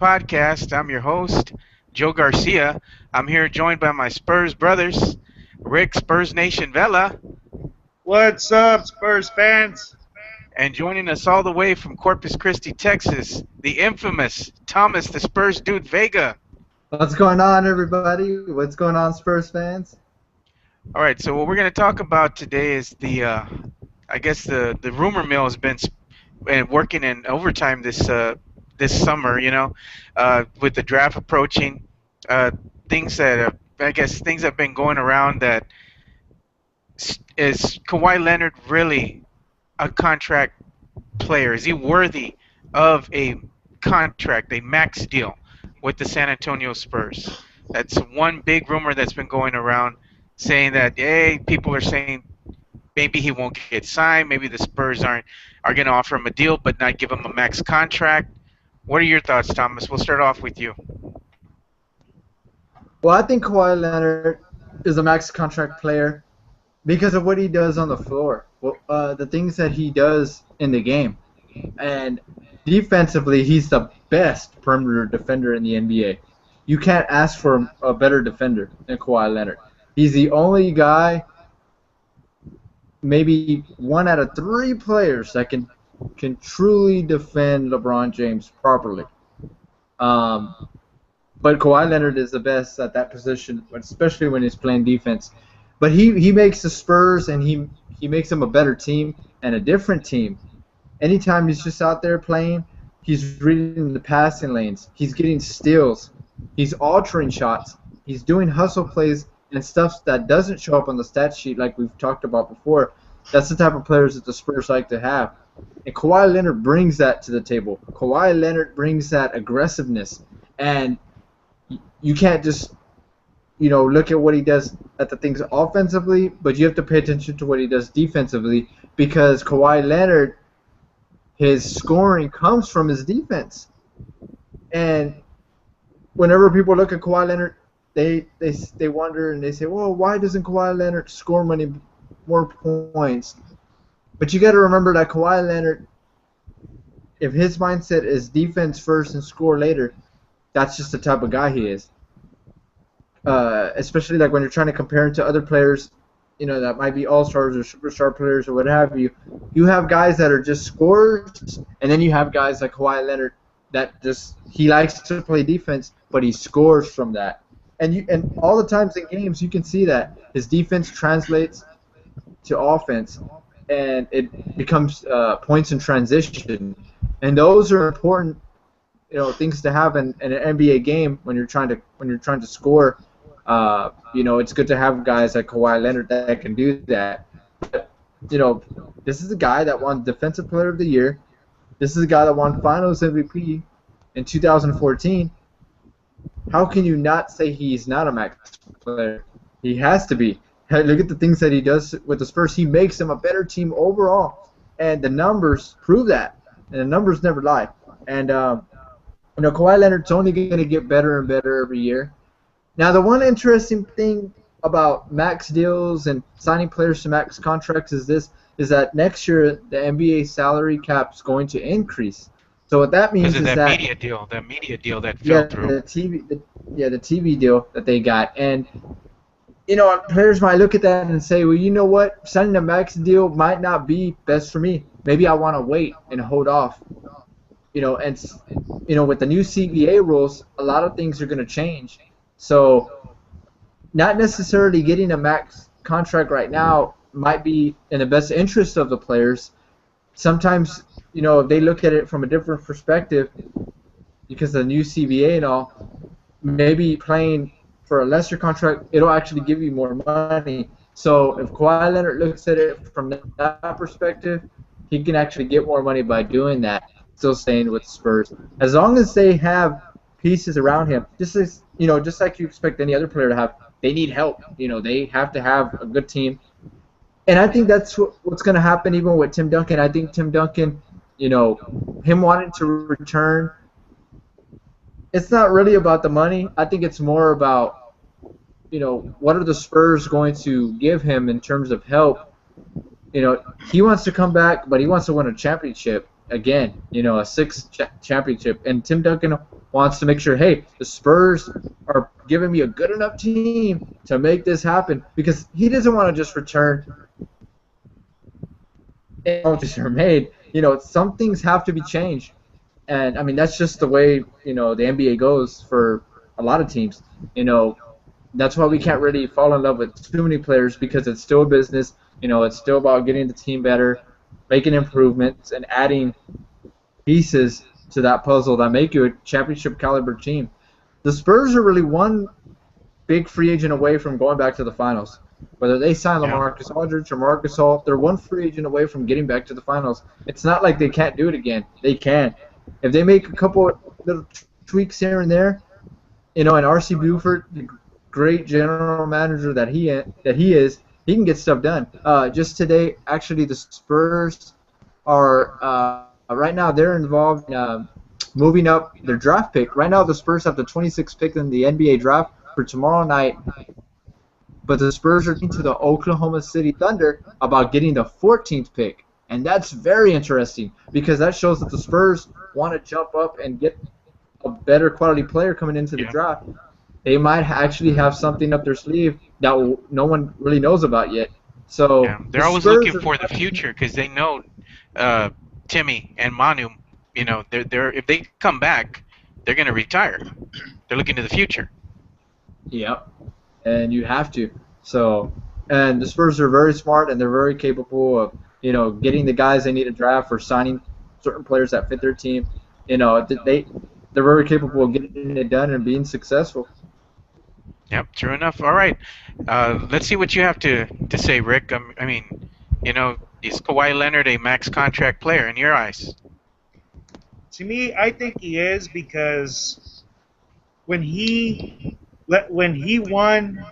podcast. I'm your host, Joe Garcia. I'm here joined by my Spurs brothers, Rick Spurs Nation Vela, What's up, Spurs fans? and joining us all the way from Corpus Christi, Texas, the infamous Thomas the Spurs Dude Vega. What's going on, everybody? What's going on, Spurs fans? All right, so what we're going to talk about today is I guess the rumor mill has been working in overtime this summer. With the draft approaching, uh, things that I guess things have been going around that is Kawhi Leonard really a contract player? Is he worthy of a contract, a max deal with the San Antonio Spurs? That's one big rumor that's been going around, saying that hey, people are saying maybe he won't get signed, maybe the Spurs are going to offer him a deal but not give him a max contract. What are your thoughts, Thomas? We'll start off with you. Well, I think Kawhi Leonard is a max contract player because of what he does on the floor, the things that he does in the game. And defensively, he's the best perimeter defender in the NBA. You can't ask for a better defender than Kawhi Leonard. He's the only guy, maybe one out of three players that can truly defend LeBron James properly. Um, but Kawhi Leonard is the best at that position, especially when he's playing defense. But he makes the Spurs and he makes them a better team and a different team. Anytime he's just out there playing, he's reading the passing lanes. He's getting steals. He's altering shots. He's doing hustle plays and stuff that doesn't show up on the stat sheet like we've talked about before. That's the type of players that the Spurs like to have. And Kawhi Leonard brings that to the table. Kawhi Leonard brings that aggressiveness. And you can't just, look at what he does at the things offensively, but you have to pay attention to what he does defensively because Kawhi Leonard, his scoring comes from his defense. And whenever people look at Kawhi Leonard, they wonder and they say, well, why doesn't Kawhi Leonard score more points? But you got to remember that Kawhi Leonard, if his mindset is defense first and score later, that's just the type of guy he is. Especially like when you're trying to compare him to other players, that might be all-stars or superstar players or what have you. You have guys that are just scorers, and then you have guys like Kawhi Leonard that he likes to play defense, but he scores from that. And all the times in games you can see that his defense translates to offense, and it becomes points in transition, and those are important, things to have in an NBA game when you're trying to score. It's good to have guys like Kawhi Leonard that can do that. But, this is a guy that won Defensive Player of the Year. This is a guy that won Finals MVP in 2014. How can you not say he's not a max player? He has to be. Hey, look at the things that he does with the Spurs. He makes them a better team overall, and the numbers prove that. And the numbers never lie. And Kawhi Leonard's only going to get better and better every year. Now, the one interesting thing about max deals and signing players to max contracts is that next year the NBA salary cap is going to increase. So what that means Because of is that that media deal that fell through. the TV deal that they got, and players might look at that and say, well, you know what, signing a max deal might not be best for me. Maybe I want to wait and hold off. With the new CBA rules, a lot of things are going to change. So, not necessarily getting a max contract right now might be in the best interest of the players. Sometimes, if they look at it from a different perspective, because of the new CBA and all, maybe playing for a lesser contract, it'll actually give you more money. So, if Kawhi Leonard looks at it from that perspective, he can actually get more money by doing that, still staying with the Spurs. As long as they have pieces around him, just like you expect any other player to have, they need help. They have to have a good team. And I think that's what's going to happen even with Tim Duncan. I think Tim Duncan, him wanting to return, it's not really about the money. I think it's more about, what are the Spurs going to give him in terms of help. He wants to come back, but he wants to win a championship again, a sixth championship. And Tim Duncan wants to make sure, hey, the Spurs are giving me a good enough team to make this happen, because he doesn't want to just return and just are made. Some things have to be changed. And I mean, that's just the way, the NBA goes for a lot of teams. That's why we can't really fall in love with too many players, because it's still a business. It's still about getting the team better, making improvements, and adding pieces to that puzzle that make you a championship caliber team. The Spurs are really one big free agent away from going back to the finals. Whether they sign Yeah. LaMarcus Aldridge or Marcus Gasol, they're one free agent away from getting back to the finals. It's not like they can't do it again. They can. If they make a couple little tweaks here and there, and R.C. Buford, the great general manager that he is, he can get stuff done. Just today, actually, the Spurs are right now they're involved in moving up their draft pick. Right now, the Spurs have the 26th pick in the NBA draft for tomorrow night, but the Spurs are to the Oklahoma City Thunder about getting the 14th pick. And that's very interesting, because that shows that the Spurs want to jump up and get a better quality player coming into the draft. They might actually have something up their sleeve that no one really knows about yet. So Yeah, they're always looking for the future, because they know Timmy and Manu. They're if they come back, they're gonna retire. They're looking to the future. Yep, and you have to. So, and the Spurs are very smart, and they're very capable of getting the guys they need to draft, or signing certain players that fit their team. They're very capable of getting it done and being successful. Yep, true enough. All right, let's see what you have to say, Rick. I mean, is Kawhi Leonard a max contract player in your eyes? To me, I think he is, because when he won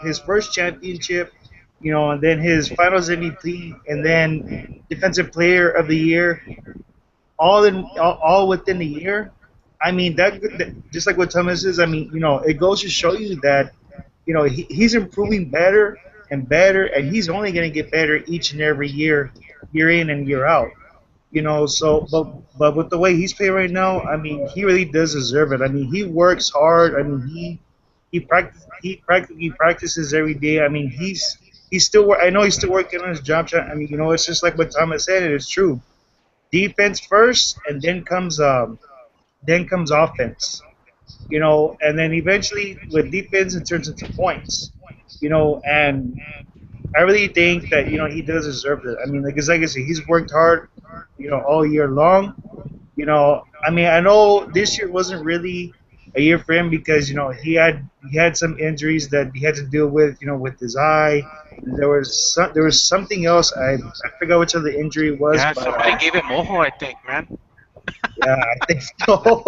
his first championship, and then his Finals MVP, and then Defensive Player of the Year, all within a year. I mean, that just like what Thomas is. I mean, it goes to show you that he's improving better and better, and he's only going to get better each and every year, year in and year out. So but with the way he's playing right now, I mean, he really does deserve it. I mean, he works hard. I mean, he practically practices every day. I mean, he's still I know he's still working on his job. I mean, it's just like what Thomas said. It is true. Defense first, and then comes offense. And then eventually with defense it turns into points. And I really think that he does deserve it. I mean, like I said, he's worked hard, all year long. I mean, I know this year wasn't really a year for him, because he had some injuries that he had to deal with, with his eye. There was something else. I forgot which other injury it was. Yeah, but, somebody gave him mojo, I think, man. yeah, I think so.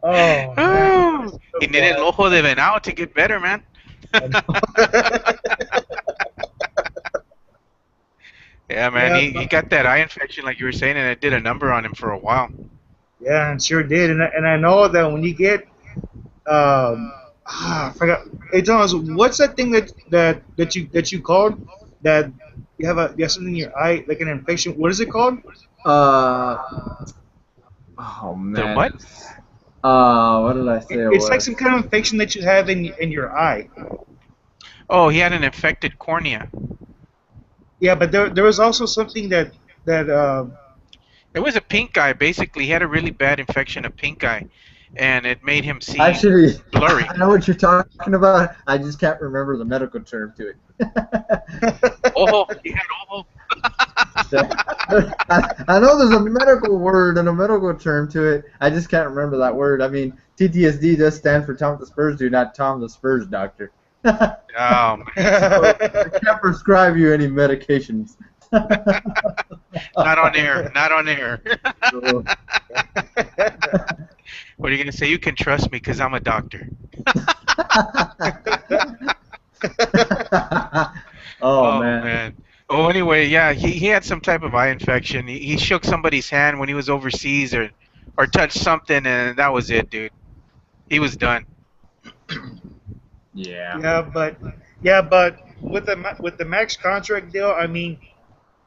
Oh, man. Oh, he needed el ojo de venado to get better, man. Yeah, man, Yeah, he got that eye infection, like you were saying, and it did a number on him for a while. yeah, it sure did. And I know that when you get I forgot. Hey Thomas, what's that thing that you called that you have something in your eye, like an infection? What is it called? Oh The man. what? What did I say? It's like some kind of infection that you have in your eye. Oh, he had an infected cornea. Yeah, but there was also something that It was a pink eye, basically. He had a really bad infection of pink eye, and it made him see Actually, blurry. I know what you're talking about. I just can't remember the medical term to it. Ojo, he had ojo. I know there's a medical word and a medical term to it. I just can't remember that word. I mean, TTSD does stand for Tom the Spurs do, not Tom the Spurs doctor. Oh, man. I can't prescribe you any medications. Not on air. Not on air. So, What are you going to say? You can trust me because I'm a doctor. oh man. Oh, anyway, yeah, he had some type of eye infection. He shook somebody's hand when he was overseas or touched something, and that was it, dude. He was done. Yeah. Yeah, but with the max contract deal, I mean,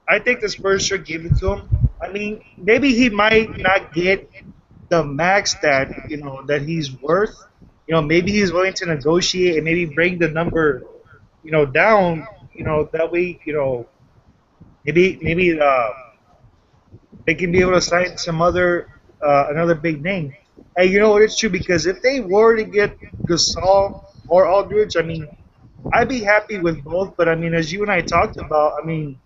I think the Spurs should give it to him. I mean, maybe he might not get the max that that he's worth. Maybe he's willing to negotiate and maybe bring the number down. That way, maybe they can be able to sign some other another big name. And you know what? It's true because if they were to get Gasol or Aldridge, I mean, I'd be happy with both. But I mean, as you and I talked about, I mean,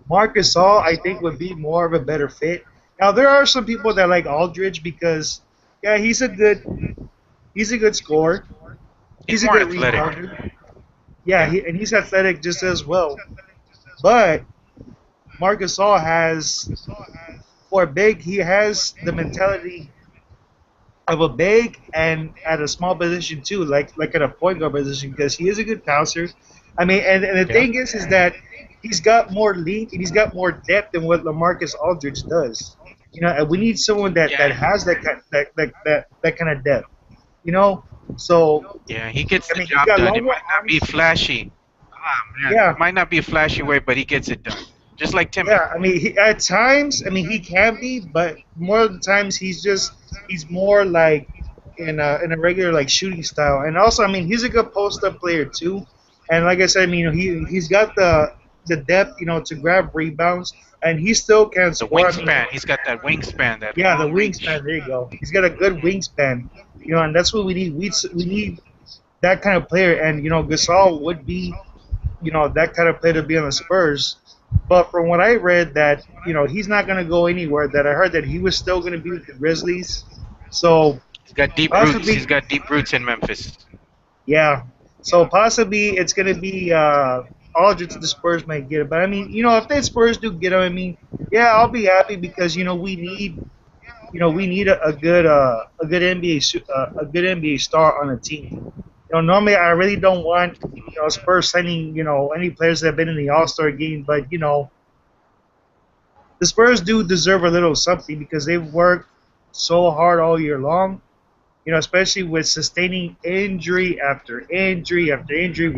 Marcus Gasol I think would be more of a better fit. Now there are some people that like Aldridge because yeah, he's a good scorer. He's He's a more good athletic. rebounder. Yeah, Yeah. and he's athletic just as well. But Marcus Gasol has for a big, he has the mentality of a big and at a small position too, like at a point guard position because he is a good passer. I mean, and the Yeah. thing is that he's got more length and he's got more depth than what LaMarcus Aldridge does. And we need someone that Yeah. has that kind of depth. You know, so Yeah. He gets I the mean he's job got done. It longer might not be arms. flashy. Ah man, Yeah, it might not be a flashy way, but he gets it done. Just like Timmy. yeah. I mean at times, I mean he can be, but more of the times he's more like in a regular like shooting style. And also, I mean, he's a good post up player too. And like I said, I mean, he's got the depth, to grab rebounds, and he still can The score. I mean, wingspan. He's got that wingspan, that yeah, the long reach. wingspan. There you go. He's got a good wingspan, and that's what we need. We need that kind of player, and Gasol would be, that kind of player to be on the Spurs. But from what I read, that he's not going to go anywhere. That I heard that he was still going to be with the Grizzlies. So He's got deep roots. possibly, He's got deep roots in Memphis. yeah. So possibly it's gonna be Aldridge the Spurs might get it. But I mean, if the Spurs do get him, I mean, yeah, I'll be happy because we need a good NBA star on the team. Normally I really don't want Spurs signing any players that have been in the All Star game, but the Spurs do deserve a little something because they've worked so hard all year long. Especially with sustaining injury after injury after injury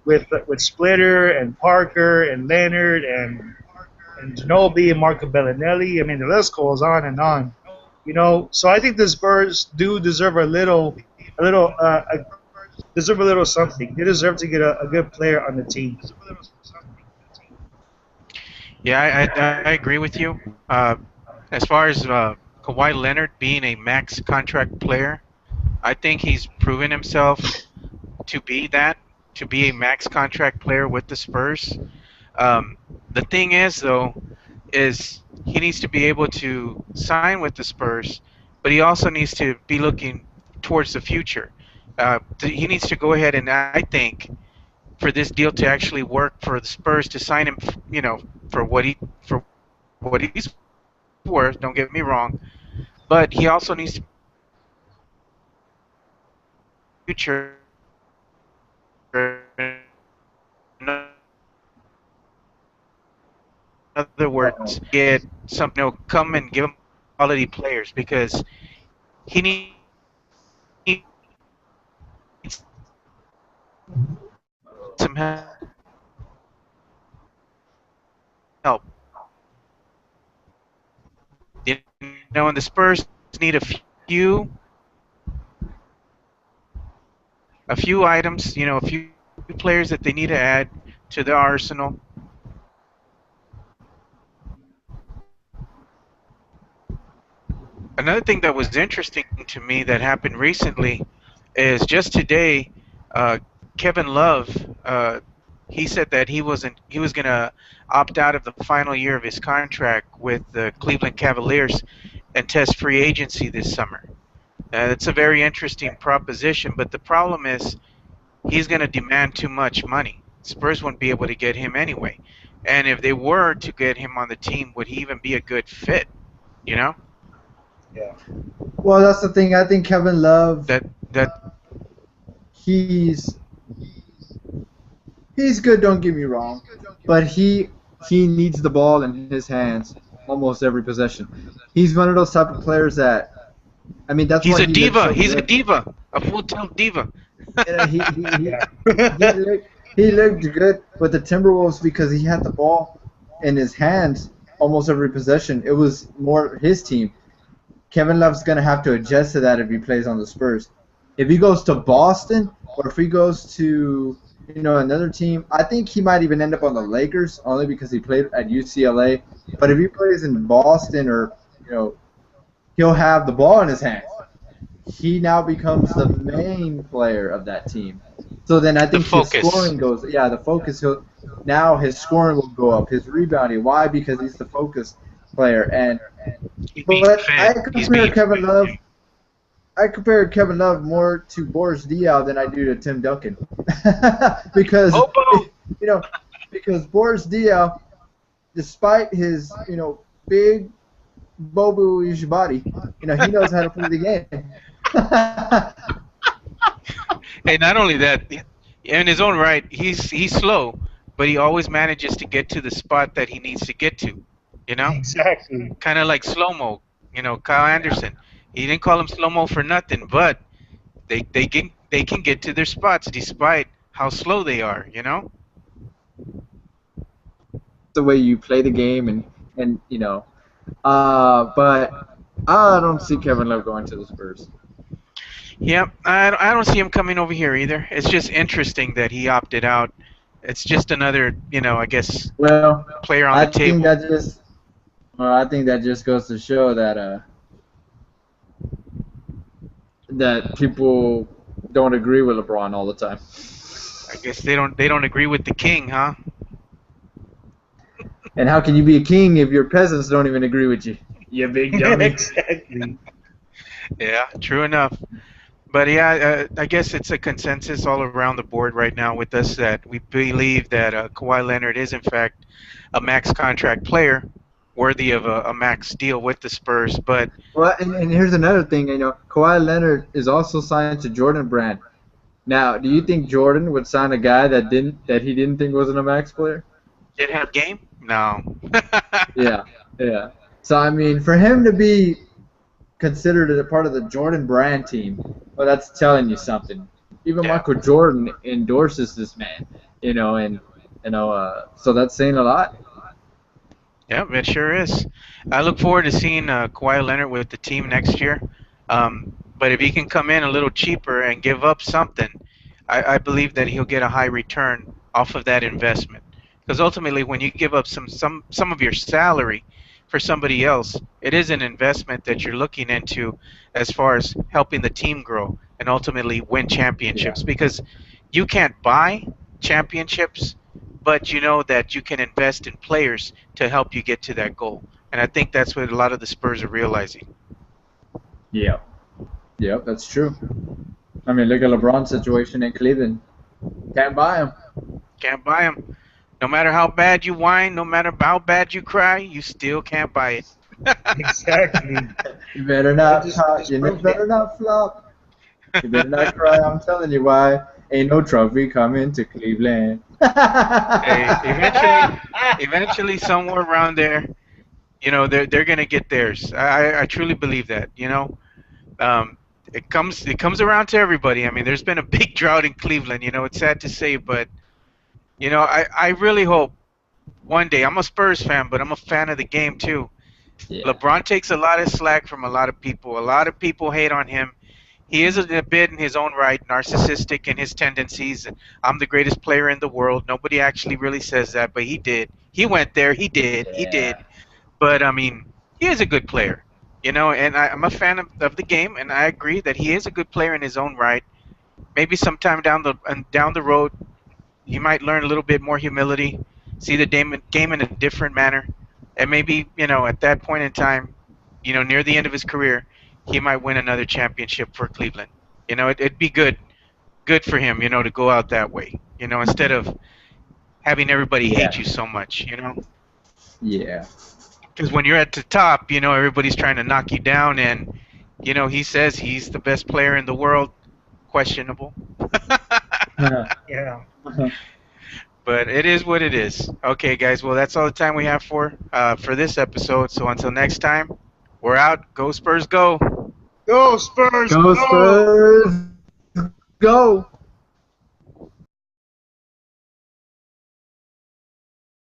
with Splitter and Parker and Leonard and Ginobili and Marco Bellinelli. I mean, the list goes on and on. So I think the Spurs do deserve deserve a little something. They deserve to get a good player on the team. Yeah, I agree with you. As far as Kawhi Leonard being a max contract player, I think he's proven himself to be that, to be a max contract player with the Spurs. The thing is, though, is he needs to be able to sign with the Spurs, but he also needs to be looking towards the future. He needs to go ahead and I think for this deal to actually work for the Spurs to sign him, for what he's worth. Don't get me wrong, but he also needs to future. In other words, get some, come and give him quality players because he needs some help. And the Spurs need few a few items, a few players that they need to add to the arsenal. Another thing that was interesting to me that happened recently is just today, uh, Kevin Love, he said that he was gonna opt out of the final year of his contract with the Cleveland Cavaliers and test free agency this summer. It's a very interesting proposition, but the problem is he's going to demand too much money. Spurs won't be able to get him anyway. And if they were to get him on the team, would he even be a good fit? You know? Yeah. Well, that's the thing. I think Kevin Love, That he's he's good. Don't get me wrong, but he needs the ball in his hands almost every possession. He's one of those type of players that, I mean, that's he's why a he looks diva. so He's a good. diva. A full-time diva. You know, Yeah. he looked good with the Timberwolves because he had the ball in his hands almost every possession. It was more his team. Kevin Love's going to have to adjust to that if he plays on the Spurs. If he goes to Boston or if he goes to another team, I think he might even end up on the Lakers only because he played at UCLA. But if he plays in Boston or he'll have the ball in his hands. He now becomes the main player of that team. So then I think his scoring goes. Yeah, the focus. Now his scoring will go up. His rebounding. Why? Because he's the focus player. And but I compare Kevin Love. I compare Kevin Love more to Boris Diaw than I do to Tim Duncan, because because Boris Diaw, despite his big bobo-ish body, he knows how to play the game. Hey, not only that, in his own right, he's slow, but he always manages to get to the spot that he needs to get to. Exactly. Kind of like slow-mo. Kyle Anderson. He didn't call him slow-mo for nothing, but they can get to their spots despite how slow they are. The way you play the game, and but I don't see Kevin Love going to the Spurs. Yeah, I don't see him coming over here either. It's just interesting that he opted out. It's just another, I guess, player on the table. I think that just goes to show that that people don't agree with LeBron all the time. I guess they don't agree with the king, huh? And how can you be a king if your peasants don't even agree with you? You big dummy. Exactly. Yeah, true enough. But yeah, I guess it's a consensus all around the board right now with us that we believe that Kawhi Leonard is in fact a max contract player, worthy of a max deal with the Spurs. But and here's another thing, Kawhi Leonard is also signed to Jordan Brand. Now, do you think Jordan would sign a guy that he didn't think wasn't a max player? Didn't have game? No. Yeah. So I mean, for him to be considered a part of the Jordan Brand team, well, that's telling you something. Even Michael Jordan endorses this man, so that's saying a lot. Yeah, it sure is. I look forward to seeing Kawhi Leonard with the team next year. But if he can come in a little cheaper and give up something, I believe that he'll get a high return off of that investment. Because ultimately, when you give up some of your salary for somebody else, it is an investment that you're looking into as far as helping the team grow and ultimately win championships. Because you can't buy championships, but you know that you can invest in players to help you get to that goal. And I think that's what a lot of the Spurs are realizing. Yeah, that's true. I mean, look at LeBron's situation in Cleveland. Can't buy him. Can't buy him. No matter how bad you whine, no matter how bad you cry, you still can't buy it. Exactly. You better not talk. You better not flop. You better not cry. I'm telling you why. Ain't no trophy coming to Cleveland. Hey, eventually, somewhere around there, they're gonna get theirs. I truly believe that. It comes around to everybody. I mean, there's been a big drought in Cleveland. It's sad to say, but I really hope one day. I'm a Spurs fan, but I'm a fan of the game too. Yeah. LeBron takes a lot of slack from a lot of people. A lot of people hate on him. He is a bit in his own right, narcissistic in his tendencies. I'm the greatest player in the world. Nobody actually really says that, but he did. He went there. He did. Yeah. He did. But, I mean, he is a good player, and I'm a fan of the game, and I agree that he is a good player in his own right. Maybe sometime down the road, he might learn a little bit more humility, see the game in a different manner, and maybe, at that point in time, near the end of his career, he might win another championship for Cleveland. It'd be good for him, to go out that way, instead of having everybody hate you so much, Yeah. Because when you're at the top, everybody's trying to knock you down, and, he says he's the best player in the world. Questionable. Yeah. But it is what it is. Okay, guys. Well, that's all the time we have for this episode. So until next time, we're out. Go Spurs, go! Go Spurs! Go Spurs! Go!